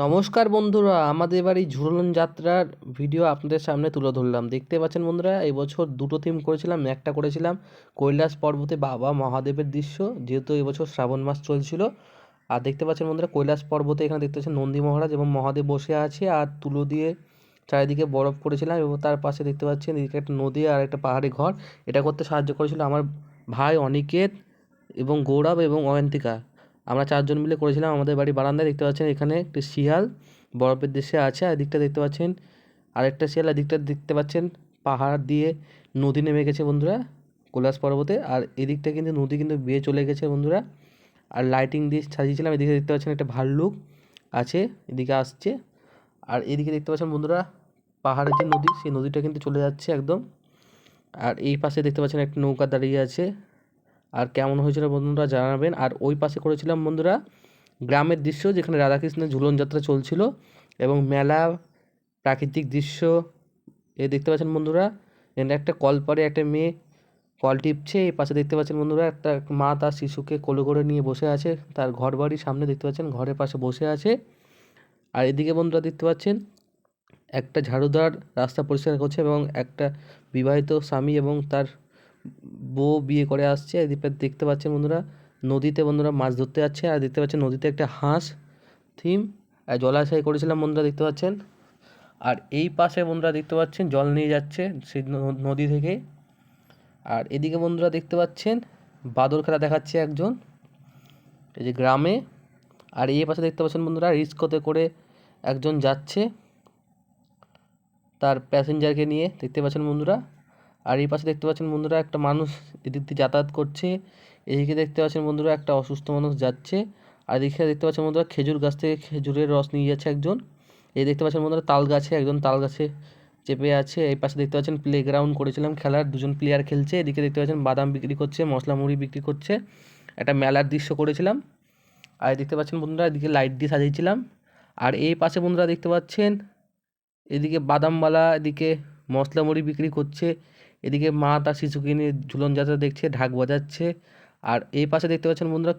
নমস্কার বন্ধুরা, আমাদের বাড়ি ঝুলন যাত্রার ভিডিও আপনাদের সামনে তুলে ধরলাম। দেখতে পাচ্ছেন বন্ধুরা, এবছর দুটো থিম করেছিলাম। একটা করেছিলাম কৈলাস পর্বতে বাবা মহাদেবের দৃশ্য, যেহেতু এবছর শ্রাবণ মাস চলছিল। আর দেখতে পাচ্ছেন বন্ধুরা, কৈলাস পর্বতে এখানে দেখতে পাচ্ছেন নন্দী মহারাজ এবং মহাদেব বসে আছে, আর তুলো দিয়ে চারিদিকে বরফ করেছিলাম। এবং তার পাশে দেখতে পাচ্ছেন এদিকে একটা নদী আর একটা পাহাড়ি ঘর। এটা করতে সাহায্য করেছিল আমার ভাই অনিকেত এবং গৌরব এবং অয়ন্তিকা। আমরা চারজন মিলে করেছিলাম। আমাদের বাড়ি বারান্দায় দেখতে পাচ্ছেন এখানে একটি শিয়াল বরফের দেশে আছে, আর এদিকটা দেখতে পাচ্ছেন আরেকটা শিয়াল, এদিকটা দেখতে পাচ্ছেন পাহাড় দিয়ে নদী নেমে গেছে বন্ধুরা কৈলাস পর্বতে। আর এদিকটা কিন্তু নদী কিন্তু বেয়ে চলে গেছে বন্ধুরা। আর লাইটিং দিয়ে সাজিয়েছিলাম। এদিকে দেখতে পাচ্ছেন একটা ভাল্লুক আছে, এদিকে আসছে। আর এদিকে দেখতে পাচ্ছেন বন্ধুরা পাহাড়ের যে নদী, সেই নদীটা কিন্তু চলে যাচ্ছে একদম। আর এই পাশে দেখতে পাচ্ছেন একটা নৌকা দাঁড়িয়ে আছে। আর কেমন হয়েছিল বন্ধুরা জানাবেন। আর ওই পাশে করেছিলাম বন্ধুরা গ্রামের দৃশ্য, যেখানে রাধাকৃষ্ণের ঝুলন যাত্রা চলছিল এবং মেলা, প্রাকৃতিক দৃশ্য। এ দেখতে পাচ্ছেন বন্ধুরা, এখানে একটা কল পাড়ে একটা মেয়ে কল টিপছে। এই পাশে দেখতে পাচ্ছেন বন্ধুরা একটা মা তার শিশুকে কোলে করে নিয়ে বসে আছে, তার ঘর বাড়ির সামনে দেখতে পাচ্ছেন ঘরের পাশে বসে আছে। আর এদিকে বন্ধুরা দেখতে পাচ্ছেন একটা ঝাড়ুদার রাস্তা পরিষ্কার করছে এবং একটা বিবাহিত স্বামী এবং তার বউ বিয়ে করে আসছে। এদিকে দেখতে পাচ্ছেন বন্ধুরা নদীতে বন্ধুরা মাছ ধরতে যাচ্ছে। আর দেখতে পাচ্ছেন নদীতে একটা হাঁস থিম, আর জলাশয় করেছিলাম বন্ধুরা দেখতে পাচ্ছেন। আর এই পাশে বন্ধুরা দেখতে পাচ্ছেন জল নিয়ে যাচ্ছে সেই নদী থেকে। আর এদিকে বন্ধুরা দেখতে পাচ্ছেন বাদর খেলা দেখাচ্ছে একজন, এই যে গ্রামে। আর এই পাশে দেখতে পাচ্ছেন বন্ধুরা রিস্কোতে করে একজন যাচ্ছে তার প্যাসেঞ্জারকে নিয়ে, দেখতে পাচ্ছেন বন্ধুরা। আর এই পাশে দেখতে পাচ্ছেন বন্ধুরা একটা মানুষ এদিক দিয়ে যাতায়াত করছে। এদিকে দেখতে পাচ্ছেন বন্ধুরা একটা অসুস্থ মানুষ যাচ্ছে। আর এদিকে দেখতে পাচ্ছেন বন্ধুরা খেজুর গাছ থেকে খেজুরের রস নিয়ে যাচ্ছে একজন। এই দেখতে পাচ্ছেন বন্ধুরা তাল গাছে একজন তাল গাছে চেপে আছে। এই পাশে দেখতে পাচ্ছেন প্লে গ্রাউন্ড করেছিলাম খেলার, দুজন প্লেয়ার খেলছে। এদিকে দেখতে পাচ্ছেন বাদাম বিক্রি করছে, মশলা মুড়ি বিক্রি করছে। একটা মেলার দৃশ্য করেছিলাম। আর দেখতে পাচ্ছেন বন্ধুরা এদিকে লাইট দিয়ে সাজিয়েছিলাম। আর এই পাশে বন্ধুরা দেখতে পাচ্ছেন এদিকে বাদামওয়ালা এদিকে মশলা মুড়ি বিক্রি করছে। এদিকে মা তার শিশুকে নিয়ে ঝুলন যাত্রা দেখছে, ঢাক বাজাচ্ছে। আর এই পাশে দেখতে পাচ্ছেন বন্ধুরা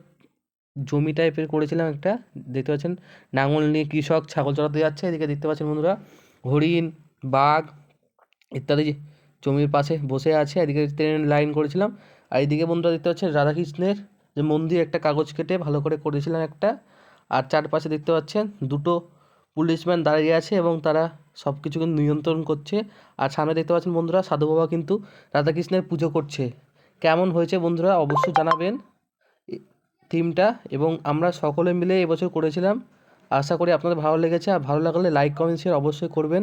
জমি টাইপের করেছিলাম একটা, দেখতে পাচ্ছেন লাঙল নিয়ে কৃষক ছাগল চড়াতে যাচ্ছে। এদিকে দেখতে পাচ্ছেন বন্ধুরা হরিণ, বাঘ ইত্যাদি জমির পাশে বসে আছে। এদিকে ট্রেন লাইন করেছিলাম। আর এইদিকে বন্ধুরা দেখতে পাচ্ছেন রাধাকৃষ্ণের যে মন্দির, একটা কাগজ কেটে ভালো করে করেছিলাম একটা। আর চারপাশে দেখতে পাচ্ছেন দুটো পুলিশম্যান দাঁড়িয়ে আছে এবং তারা সব কিছুকে নিয়ন্ত্রণ করছে। আর সামনে দেখতে পাচ্ছেন বন্ধুরা সাধু বাবা কিন্তু রাধাকৃষ্ণের পুজো করছে। কেমন হয়েছে বন্ধুরা অবশ্যই জানাবেন থিমটা। এবং আমরা সকলে মিলে এবছর করেছিলাম। আশা করি আপনাদের ভালো লেগেছে। আর ভালো লাগলে লাইক কমেন্ট শেয়ার অবশ্যই করবেন।